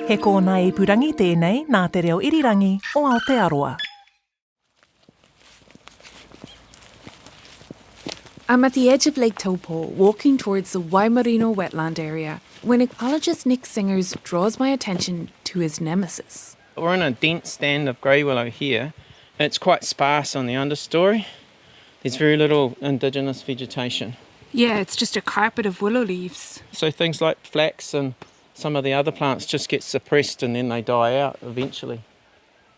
He kōna e purangi tēnei nā te reo irirangi o Aotearoa. I'm at the edge of Lake Taupō, walking towards the Waimarino wetland area, when ecologist Nick Singers draws my attention to his nemesis. We're in a dense stand of grey willow here. It's quite sparse on the understory. There's very little indigenous vegetation. Yeah, it's just a carpet of willow leaves. So things like flax and some of the other plants just get suppressed and then they die out eventually.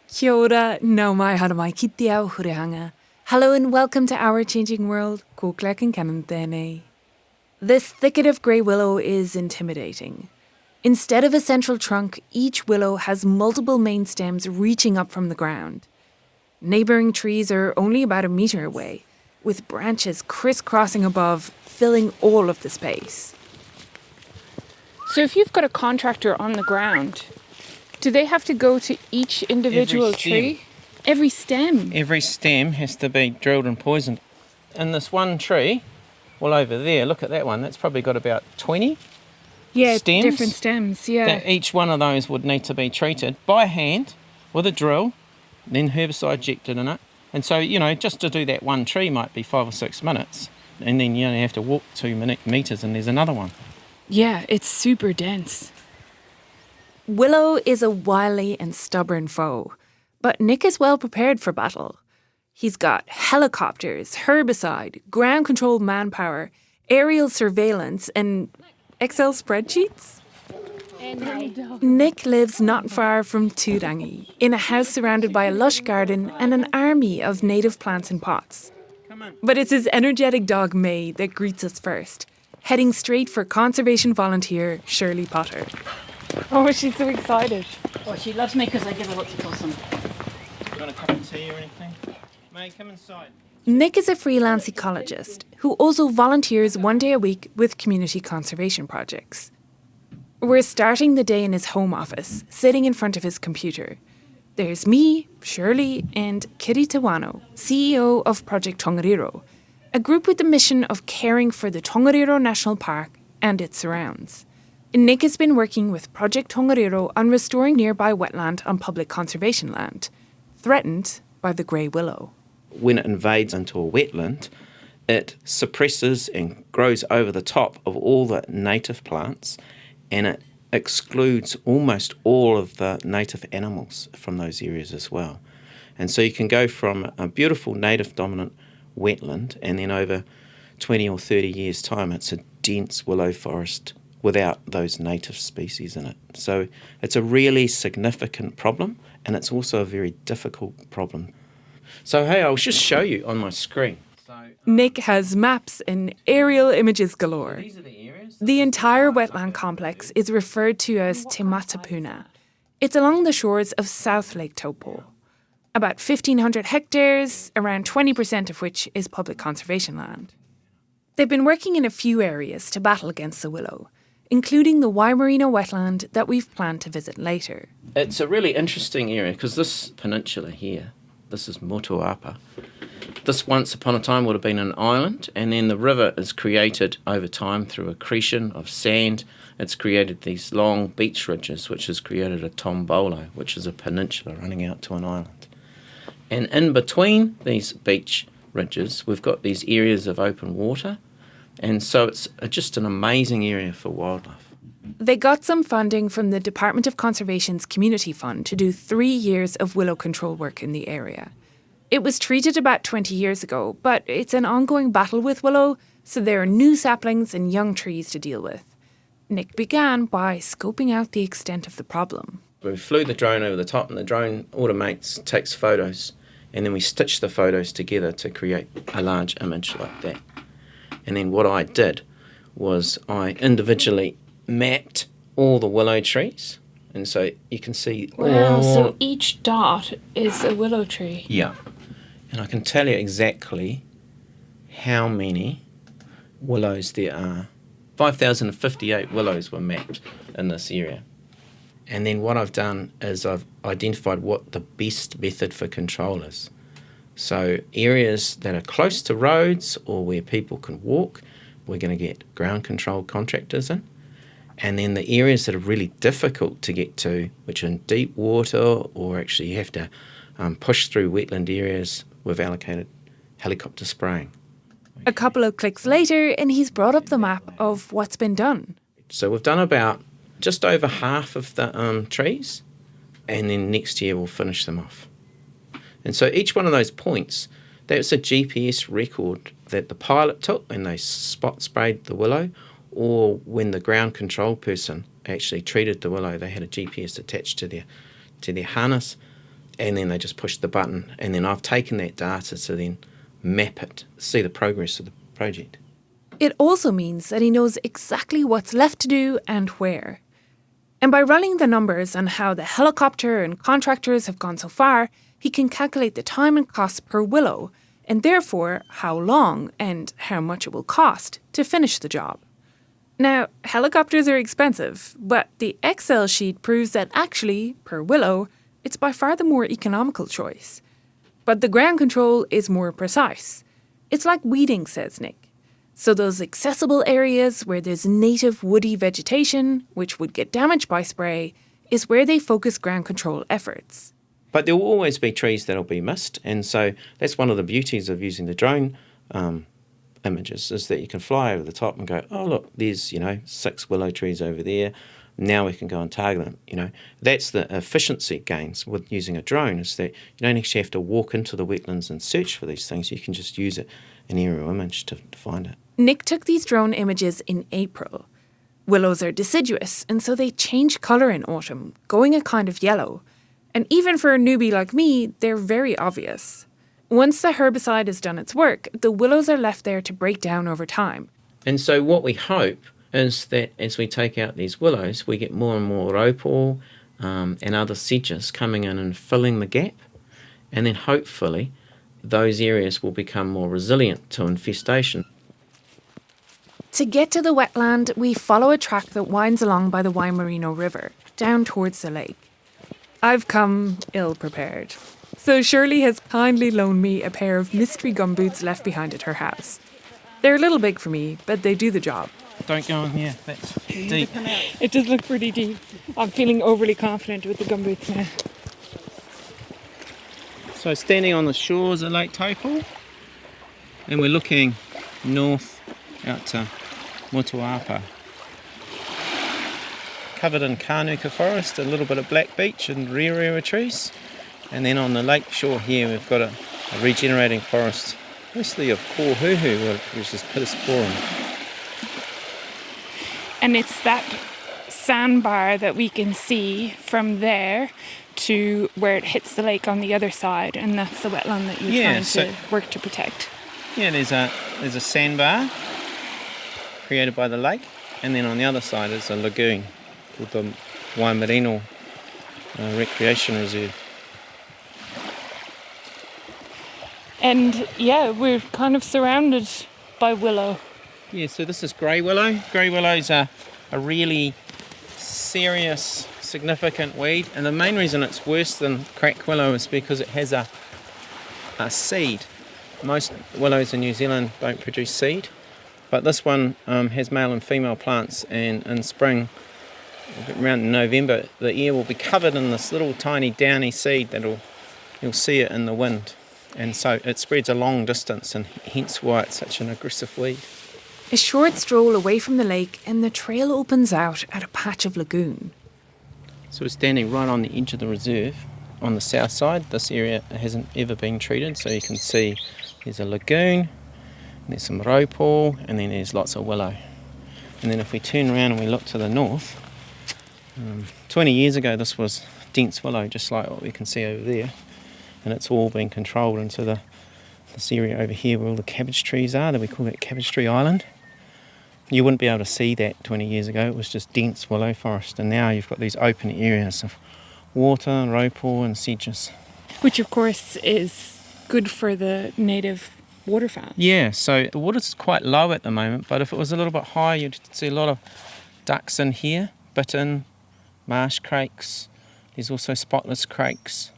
Kia ora, nau mai hara mai ki te ao hurehanga. Hello and welcome to Our Changing World. Ko klek and canon tēnei. This thicket of grey willow is intimidating. Instead of a central trunk, each willow has multiple main stems reaching up from the ground. Neighbouring trees are only about a metre away, with branches crisscrossing above, filling all of the space. So if you've got a contractor on the ground, do they have to go to each individual tree? Every stem? Every stem has to be drilled and poisoned. In this one tree, well over there, look at that one, that's probably got about 20 stems. Different stems, yeah. That each one of those would need to be treated by hand with a drill, then herbicide injected in it. And so, just to do that one tree might be 5 or 6 minutes. And then you only have to walk 2 metres and there's another one. Yeah, it's super dense. Willow is a wily and stubborn foe, but Nick is well prepared for battle. He's got helicopters, herbicide, ground-controlled manpower, aerial surveillance, and Excel spreadsheets. Nick lives not far from Turangi, in a house surrounded by a lush garden and an army of native plants in pots. But it's his energetic dog May that greets us first, heading straight for conservation volunteer Shirley Potter. Oh, she's so excited. Oh, she loves me because I give her lots of possum. You want a cup of tea or anything? May, come inside. Nick is a freelance ecologist who also volunteers 1 day a week with community conservation projects. We're starting the day in his home office, sitting in front of his computer. There's me, Shirley, and Kiri Tawano, CEO of Project Tongariro, a group with the mission of caring for the Tongariro National Park and its surrounds. Nick has been working with Project Tongariro on restoring nearby wetland on public conservation land, threatened by the grey willow. When it invades into a wetland, it suppresses and grows over the top of all the native plants, and it excludes almost all of the native animals from those areas as well. And so you can go from a beautiful native dominant wetland, and then over 20 or 30 years' time, it's a dense willow forest without those native species in it. So it's a really significant problem, and it's also a very difficult problem. So hey, I'll just show you on my screen. Nick has maps and aerial images galore. These are the areas. The entire wetland complex is referred to as Te Matapuna. It's along the shores of South Lake Taupō. About 1,500 hectares, around 20% of which is public conservation land. They've been working in a few areas to battle against the willow, including the Waimarino wetland that we've planned to visit later. It's a really interesting area because this peninsula here, this is motu. This once upon a time would have been an island, and then the river is created over time through accretion of sand. It's created these long beach ridges, which has created a tombolo, which is a peninsula running out to an island. And in between these beach ridges, we've got these areas of open water, and so it's just an amazing area for wildlife. They got some funding from the Department of Conservation's Community Fund to do 3 years of willow control work in the area. It was treated about 20 years ago, but it's an ongoing battle with willow, so there are new saplings and young trees to deal with. Nick began by scoping out the extent of the problem. We flew the drone over the top, and the drone automates, takes photos, and then we stitch the photos together to create a large image like that. And then what I did was I individually mapped all the willow trees, and so you can see So each dot is a willow tree. Yeah. And I can tell you exactly how many willows there are. 5,058 willows were mapped in this area. And then what I've done is I've identified what the best method for control is. So areas that are close to roads or where people can walk, we're going to get ground control contractors in. And then the areas that are really difficult to get to, which are in deep water or actually you have to push through wetland areas, we've allocated helicopter spraying. A couple of clicks later, and he's brought up the map of what's been done. So we've done about just over half of the trees, and then next year we'll finish them off. And so each one of those points, that's a GPS record that the pilot took when they spot sprayed the willow, or when the ground control person actually treated the willow, they had a GPS attached to their harness, and then they just pushed the button, and then I've taken that data to then map it, see the progress of the project. It also means that he knows exactly what's left to do and where. And by running the numbers on how the helicopter and contractors have gone so far, he can calculate the time and cost per willow, and therefore how long and how much it will cost to finish the job. Now, helicopters are expensive, but the Excel sheet proves that actually, per willow, it's by far the more economical choice. But the ground control is more precise. It's like weeding, says Nick. So those accessible areas where there's native woody vegetation, which would get damaged by spray, is where they focus ground control efforts. But there will always be trees that'll be missed, and so that's one of the beauties of using the drone images, is that you can fly over the top and go, oh look, there's 6 willow trees over there. Now we can go and target them. That's the efficiency gains with using a drone, is that you don't actually have to walk into the wetlands and search for these things. You can just use an aerial image to find it. Nick took these drone images in April. Willows are deciduous, and so they change colour in autumn, going a kind of yellow. And even for a newbie like me, they're very obvious. Once the herbicide has done its work, the willows are left there to break down over time. And so what we hope is that as we take out these willows, we get more and more raupo and other sedges coming in and filling the gap. And then hopefully those areas will become more resilient to infestation. To get to the wetland, we follow a track that winds along by the Waimarino River, down towards the lake. I've come ill-prepared. So Shirley has kindly loaned me a pair of mystery gumboots left behind at her house. They're a little big for me, but they do the job. Don't go in here, that's deep. It does look pretty deep. I'm feeling overly confident with the gumboots now. So standing on the shores of Lake Taupō, and we're looking north out to Motuapa. Covered in kānuka forest, a little bit of black beech and rere trees. And then on the lake shore here we've got a regenerating forest, mostly of kōhuhu, which is pittosporum. And it's that sandbar that we can see from there to where it hits the lake on the other side, and that's the wetland that you're trying to work to protect. Yeah, there's a sandbar created by the lake, and then on the other side is a lagoon called the Waimarino Recreation Reserve. And yeah, we're kind of surrounded by willow. Yeah, so this is grey willow. Grey willows are a really serious, significant weed, and the main reason it's worse than crack willow is because it has a seed. Most willows in New Zealand don't produce seed, but this one has male and female plants, and in spring, around November, the air will be covered in this little tiny downy seed you'll see it in the wind, and so it spreads a long distance, and hence why it's such an aggressive weed. A short stroll away from the lake and the trail opens out at a patch of lagoon. So we're standing right on the edge of the reserve on the south side. This area hasn't ever been treated, so you can see there's a lagoon, there's some raupo, and then there's lots of willow. And then if we turn around and we look to the north, 20 years ago this was dense willow, just like what we can see over there, and it's all been controlled into this area over here where all the cabbage trees are, that we call that Cabbage Tree Island. You wouldn't be able to see that 20 years ago. It was just dense willow forest, and now you've got these open areas of water, raupo and sedges. Which of course is good for the native waterfowl. Yeah, so the water's quite low at the moment, but if it was a little bit higher, you'd see a lot of ducks in here, bittern, marsh crakes. There's also spotless crakes.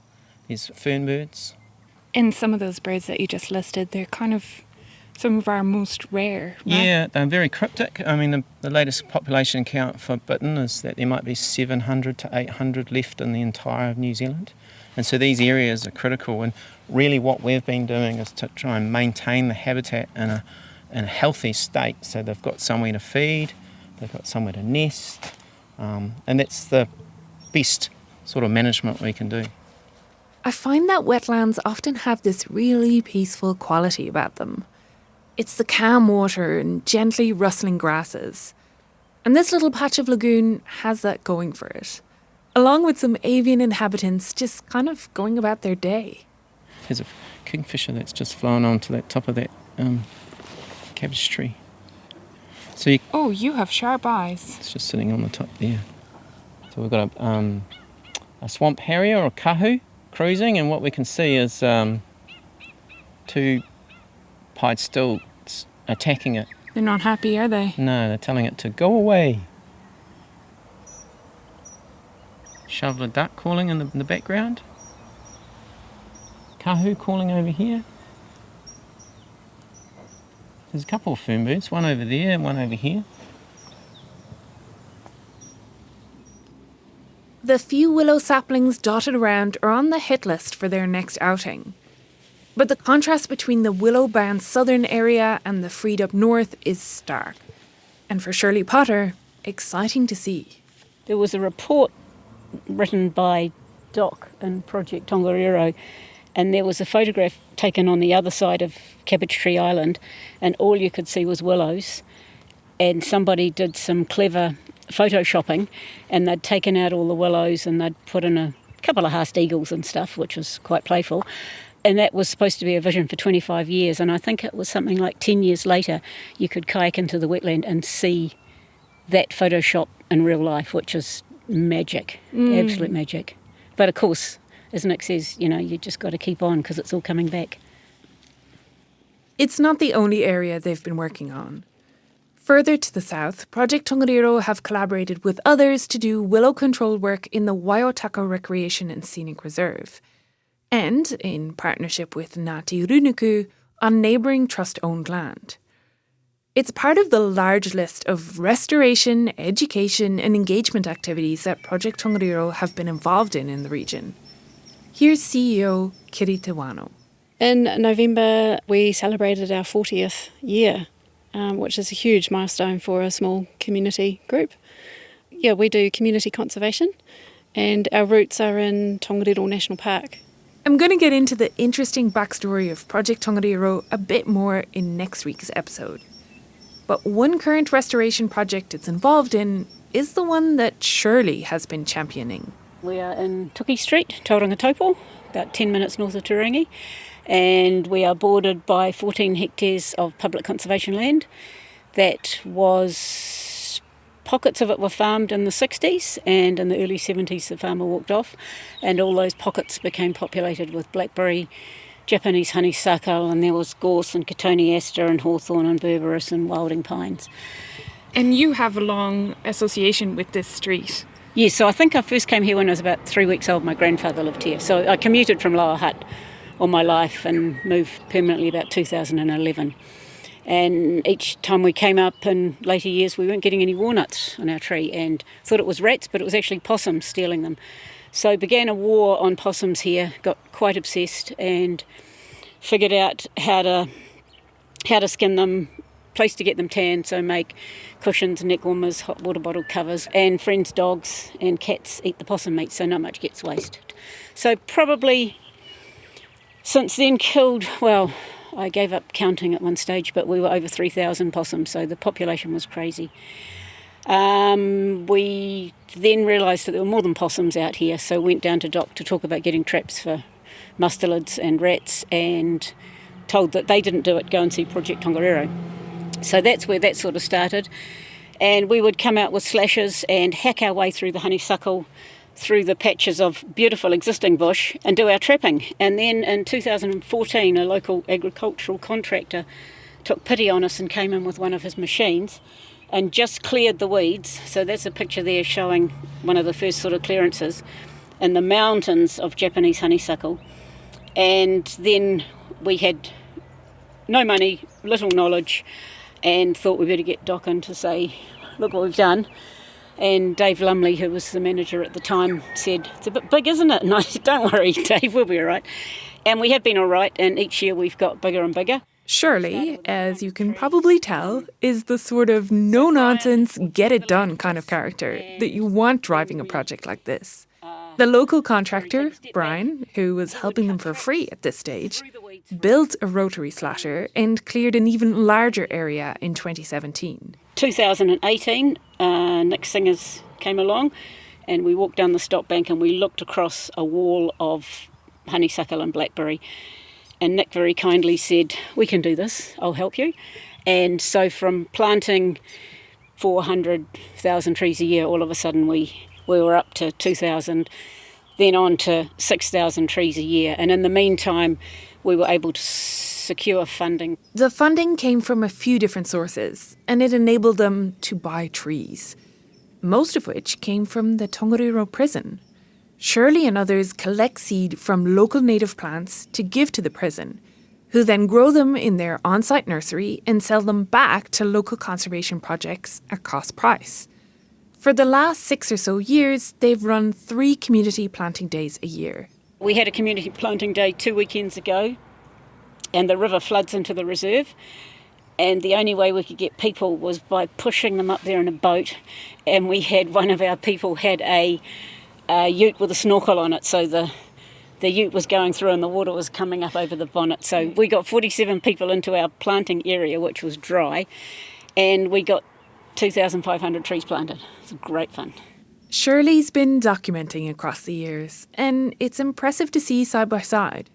There's fernbirds. And some of those birds that you just listed, they're kind of some of our most rare, right? Yeah, they're very cryptic. I mean, the latest population count for Bittern is that there might be 700 to 800 left in the entire of New Zealand. And so these areas are critical. And really what we've been doing is to try and maintain the habitat in a healthy state. So they've got somewhere to feed, they've got somewhere to nest, and that's the best sort of management we can do. I find that wetlands often have this really peaceful quality about them. It's the calm water and gently rustling grasses. And this little patch of lagoon has that going for it, along with some avian inhabitants just kind of going about their day. There's a kingfisher that's just flown onto the top of that cabbage tree. So You have sharp eyes. it's just sitting on the top there. So we've got a swamp harrier or kahu cruising, and what we can see is two pied stilts attacking it. They're not happy, are they? No, they're telling it to go away. Shoveler duck calling in the background. Kahu calling over here. There's a couple of fern birds, one over there and one over here. The few willow saplings dotted around are on the hit list for their next outing. But the contrast between the willow-bound southern area and the freed up north is stark. And for Shirley Potter, exciting to see. There was a report written by Doc in Project Tongariro, and there was a photograph taken on the other side of Cabbage Tree Island, and all you could see was willows. And somebody did some clever photoshopping, and they'd taken out all the willows and they'd put in a couple of half eagles and stuff, which was quite playful. And that was supposed to be a vision for 25 years, and I think it was something like 10 years later you could kayak into the wetland and see that Photoshop in real life, which is magic, absolute magic. But of course, as Nick says, you just got to keep on because it's all coming back. It's not the only area they've been working on. Further to the south, Project Tongariro have collaborated with others to do willow control work in the Waiotaka Recreation and Scenic Reserve, and in partnership with Ngāti Runuku on neighbouring trust-owned land. It's part of the large list of restoration, education and engagement activities that Project Tongariro have been involved in the region. Here's CEO Kiri Te Wano. In November, we celebrated our 40th year, which is a huge milestone for a small community group. Yeah, we do community conservation, and our roots are in Tongariro National Park. I'm going to get into the interesting backstory of Project Tongariro a bit more in next week's episode. But one current restoration project it's involved in is the one that Shirley has been championing. We are in Tuki Street, Tauranga-Taupō, about 10 minutes north of Tauranga, and we are bordered by 14 hectares of public conservation land. That was, pockets of it were farmed in the 60s, and in the early 70s the farmer walked off, and all those pockets became populated with blackberry, Japanese honeysuckle, and there was gorse and cotoneaster and hawthorn and berberis and wilding pines. And you have a long association with this street. Yes, so I think I first came here when I was about 3 weeks old. My grandfather lived here. So I commuted from Lower Hutt all my life and moved permanently about 2011. And each time we came up in later years, we weren't getting any walnuts on our tree and thought it was rats, but it was actually possums stealing them. So began a war on possums here, got quite obsessed and figured out how to skin them, place to get them tanned, so make cushions, neck warmers, hot water bottle covers, and friends' dogs and cats eat the possum meat, so not much gets wasted. So probably since then killed, well, I gave up counting at one stage, but we were over 3,000 possums, so the population was crazy. We then realised that there were more than possums out here, so went down to Doc to talk about getting traps for mustelids and rats, and told that they didn't do it, go and see Project Tongariro. So that's where that sort of started. And we would come out with slashes and hack our way through the honeysuckle, through the patches of beautiful existing bush, and do our trapping. And then in 2014, a local agricultural contractor took pity on us and came in with one of his machines and just cleared the weeds. So that's a picture there showing one of the first sort of clearances in the mountains of Japanese honeysuckle. And then we had no money, little knowledge, and thought we better get Doc in to say, look what we've done. And Dave Lumley, who was the manager at the time, said, it's a bit big, isn't it? And I said, don't worry, Dave, we'll be all right. And we have been all right, and each year we've got bigger and bigger. Shirley, as you can probably tell, is the sort of no-nonsense, get-it-done kind of character that you want driving a project like this. The local contractor, Brian, who was helping them for free at this stage, built a rotary slasher and cleared an even larger area in 2017. 2018, Nick Singers came along, and we walked down the stop bank and we looked across a wall of honeysuckle and blackberry. And Nick very kindly said, we can do this, I'll help you. And so from planting 400,000 trees a year, all of a sudden we were up to 2,000, then on to 6,000 trees a year. And in the meantime, we were able to secure funding. The funding came from a few different sources, and it enabled them to buy trees, most of which came from the Tongariro prison. Shirley and others collect seed from local native plants to give to the prison, who then grow them in their on-site nursery and sell them back to local conservation projects at cost price. For the last 6 or so years, they've run 3 community planting days a year. We had a community planting day 2 weekends ago, and the river floods into the reserve, and the only way we could get people was by pushing them up there in a boat, and we had one of our people had a ute with a snorkel on it, so the ute was going through and the water was coming up over the bonnet. So we got 47 people into our planting area, which was dry, and we got 2,500 trees planted. It's great fun. Shirley's been documenting across the years, and it's impressive to see side by side.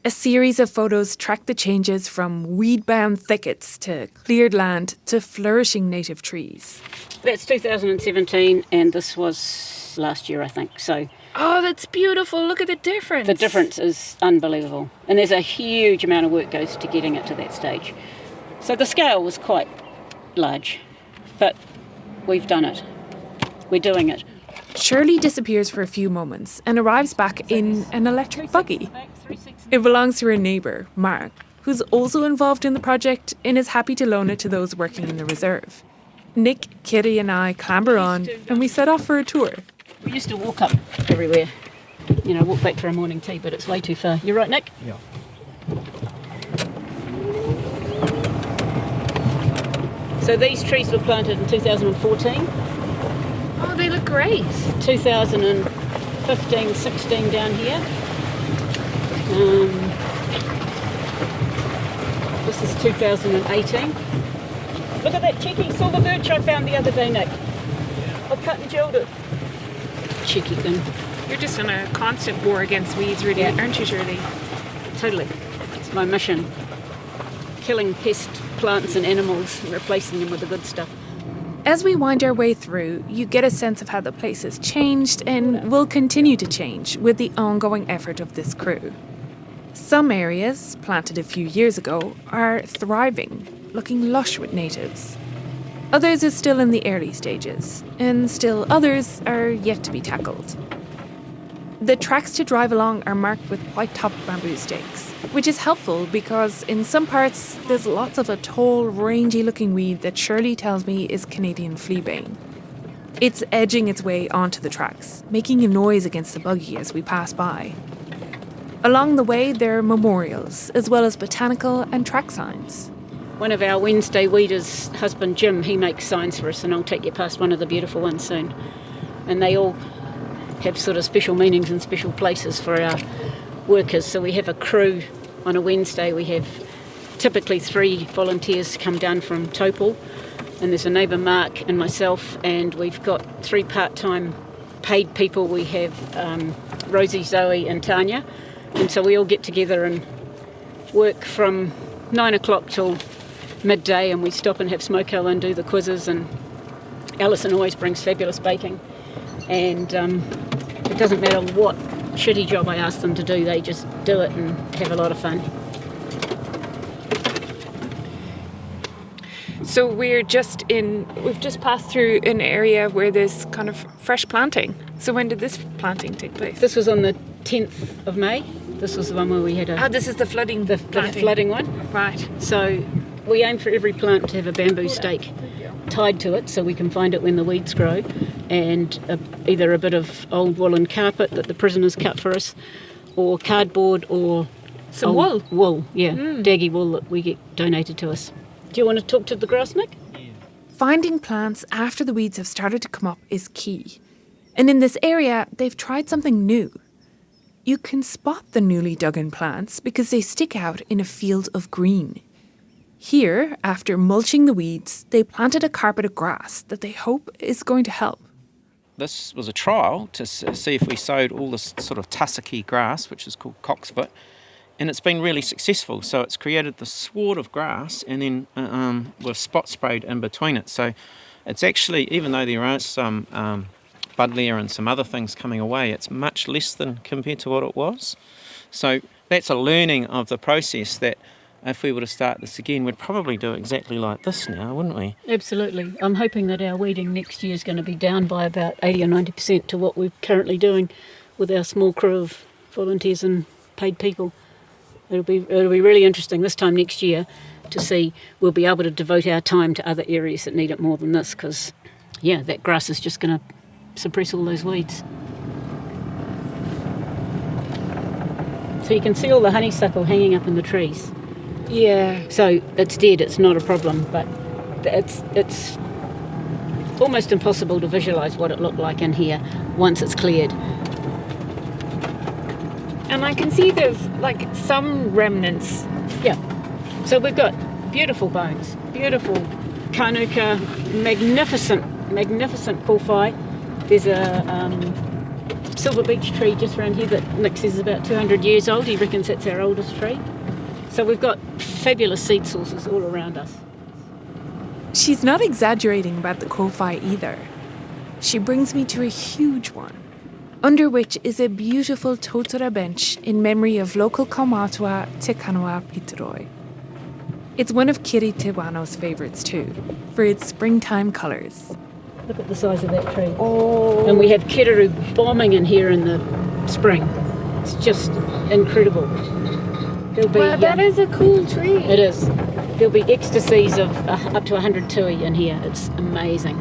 A series of photos track the changes from weed-bound thickets to cleared land to flourishing native trees. That's 2017, and this was last year, I think. So Oh, that's beautiful. Look at the difference. the difference is unbelievable, and there's a huge amount of work goes to getting it to that stage. So the scale was quite large, but we've done it. We're doing it. Shirley disappears for a few moments and arrives back in an electric buggy. It belongs to her neighbour, Mark, who's also involved in the project and is happy to loan it to those working in the reserve. Nick, Kitty and I clamber on and we set off for a tour. We used to walk up everywhere, walk back for a morning tea, but it's way too far. You're right, Nick? Yeah. So these trees were planted in 2014, Oh, they look great. 2015, 16 down here. This is 2018. Look at that cheeky silver birch I found the other day, Nick. I cut and gelled it. Cheeky thing. You're just on a constant war against weeds, really, Yeah. aren't you, Shirley? Totally. It's my mission. Killing pest plants and animals and replacing them with the good stuff. As we wind our way through, you get a sense of how the place has changed and will continue to change with the ongoing effort of this crew. Some areas, planted a few years ago, are thriving, looking lush with natives. Others are still in the early stages, and still others are yet to be tackled. The tracks to drive along are marked with white-topped bamboo stakes, which is helpful because in some parts there's lots of a tall, rangy-looking weed that Shirley tells me is Canadian fleabane. It's edging its way onto the tracks, making a noise against the buggy as we pass by. Along the way there are memorials, as well as botanical and track signs. One of our Wednesday weeders' husband, Jim, he makes signs for us, and I'll take you past one of the beautiful ones soon. And they all have sort of special meanings and special places for our workers. So we have a crew on a Wednesday. We have typically 3 volunteers come down from Taupō, and there's a neighbour, Mark, and myself, and we've got 3 part-time paid people. We have Rosie, Zoe and Tanya, and so we all get together and work from 9 o'clock till midday, and we stop and have smoke hill and do the quizzes, and Alison always brings fabulous baking, and it doesn't matter what shitty job I ask them to do, they just do it and have a lot of fun. So we've just passed through an area where there's kind of fresh planting. So when did this planting take place? This was on the 10th of May. This was the one where we had This is the flooding the planting. flooding one. Right. So we aim for every plant to have a bamboo stake tied to it so we can find it when the weeds grow, and either a bit of old woolen carpet that the prisoners cut for us, or cardboard, or Some old wool, daggy wool that we get donated to us. Do you want to talk to the grass, Nick? Finding plants after the weeds have started to come up is key. And in this area, they've tried something new. You can spot the newly dug-in plants because they stick out in a field of green. Here, after mulching the weeds, they planted a carpet of grass that they hope is going to help. This was a trial to see if we sowed all this sort of tussocky grass, which is called cocksfoot, and it's been really successful. So it's created the sward of grass, and then we've spot sprayed in between it. So it's actually, even though there are some buddleia and some other things coming away, it's much less than compared to what it was. So that's a learning of the process that if we were to start this again, we'd probably do exactly like this now, wouldn't we? Absolutely. I'm hoping that our weeding next year is going to be down by about 80 or 90% to what we're currently doing with our small crew of volunteers and paid people. It'll be really interesting this time next year to see we'll be able to devote our time to other areas that need it more than this, because, that grass is just going to suppress all those weeds. So you can see all the honeysuckle hanging up in the trees. Yeah. So it's dead, it's not a problem, but it's almost impossible to visualise what it looked like in here once it's cleared. And I can see there's like some remnants. Yeah. So we've got beautiful bones, beautiful kanuka, magnificent kowhai. There's a silver beech tree just around here that Nick says is about 200 years old. He reckons that's our oldest tree. So we've got fabulous seed sources all around us. She's not exaggerating about the kowhai either. She brings me to a huge one, under which is a beautiful totara bench in memory of local kaumātua Te Kanawa Pitaroi. It's one of Kiri Te Wano's favourites too, for its springtime colours. Look at the size of that tree. Oh. And we have kiraru bombing in here in the spring. It's just incredible. Wow, that is a cool tree. It is. There'll be ecstasies of up to 100 tui in here. It's amazing.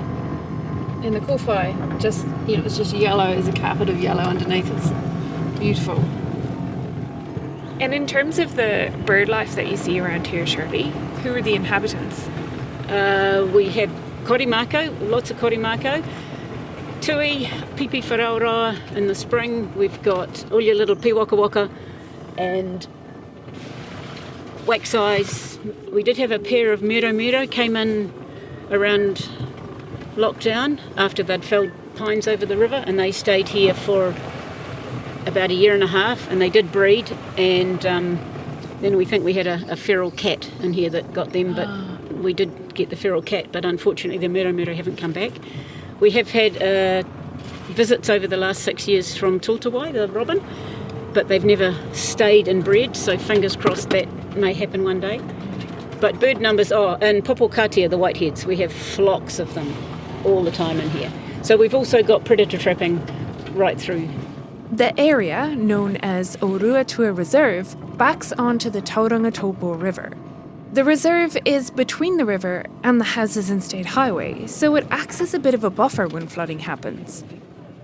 And the kowhai, it's just yellow, there's a carpet of yellow underneath. It's beautiful. And in terms of the bird life that you see around here, Shirley, who are the inhabitants? We have korimako, lots of korimako. Tui, pipi wharaora in the spring. We've got all your little piwakawaka and wax eyes. We did have a pair of mero came in around lockdown after they'd felled pines over the river, and they stayed here for about a year and a half, and they did breed, and then we think we had a feral cat in here that got them, but we did get the feral cat, but unfortunately the mero haven't come back. We have had visits over the last 6 years from Tultawai, the robin, but they've never stayed and bred, so fingers crossed that may happen one day. But bird numbers, and popokatea, the whiteheads, we have flocks of them all the time in here. So we've also got predator trapping right through. The area, known as Oruatua Reserve, backs onto the Tauranga-Taupō River. The reserve is between the river and the houses and state highway, so it acts as a bit of a buffer when flooding happens.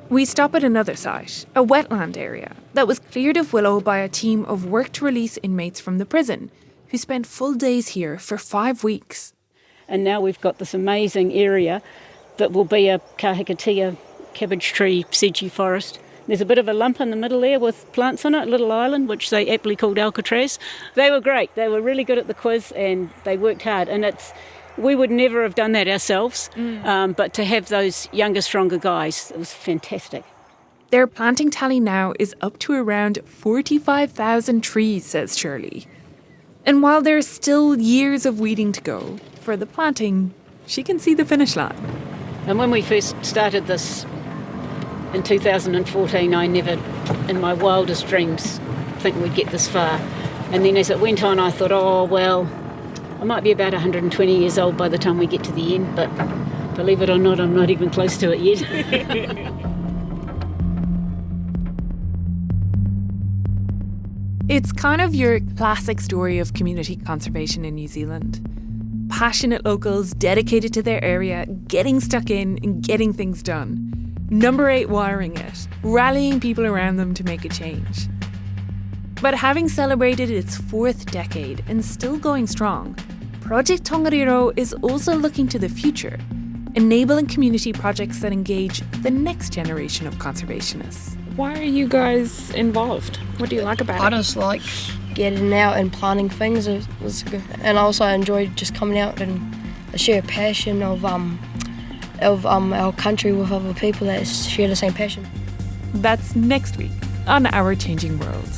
We stop at another site, a wetland area, that was cleared of willow by a team of work-to-release inmates from the prison, who spent full days here for 5 weeks. And now we've got this amazing area that will be a kahikatea cabbage tree sedgy forest. There's a bit of a lump in the middle there with plants on it, a little island, which they aptly called Alcatraz. They were great. They were really good at the quiz and they worked hard. And we would never have done that ourselves, but to have those younger, stronger guys, it was fantastic. Their planting tally now is up to around 45,000 trees, says Shirley. And while there's still years of weeding to go, for the planting, she can see the finish line. And when we first started this in 2014, I never, in my wildest dreams, think we'd get this far. And then as it went on, I thought, I might be about 120 years old by the time we get to the end, but believe it or not, I'm not even close to it yet. It's kind of your classic story of community conservation in New Zealand. Passionate locals dedicated to their area, getting stuck in and getting things done. Number 8 wiring it, rallying people around them to make a change. But having celebrated its 4th decade and still going strong, Project Tongariro is also looking to the future, enabling community projects that engage the next generation of conservationists. Why are you guys involved? What do you like about I it? just like getting out and planting things, and also I enjoy just coming out and share a passion of our country with other people that share the same passion. That's next week on Our Changing World.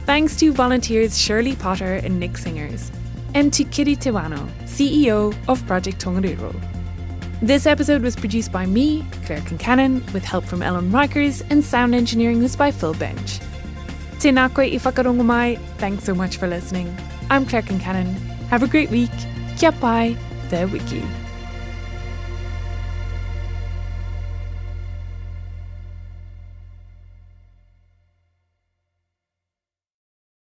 Thanks to volunteers Shirley Potter and Nick Singers, and to Kiri Tewano, CEO of Project Tongariro. This episode was produced by me, Claire Kincannon, with help from Ellen Rikers, and sound engineering was by Phil Bench. Tēnā koe I whakarongo mai. Thanks so much for listening. I'm Claire Kincannon. Have a great week. Kia pai, te wiki.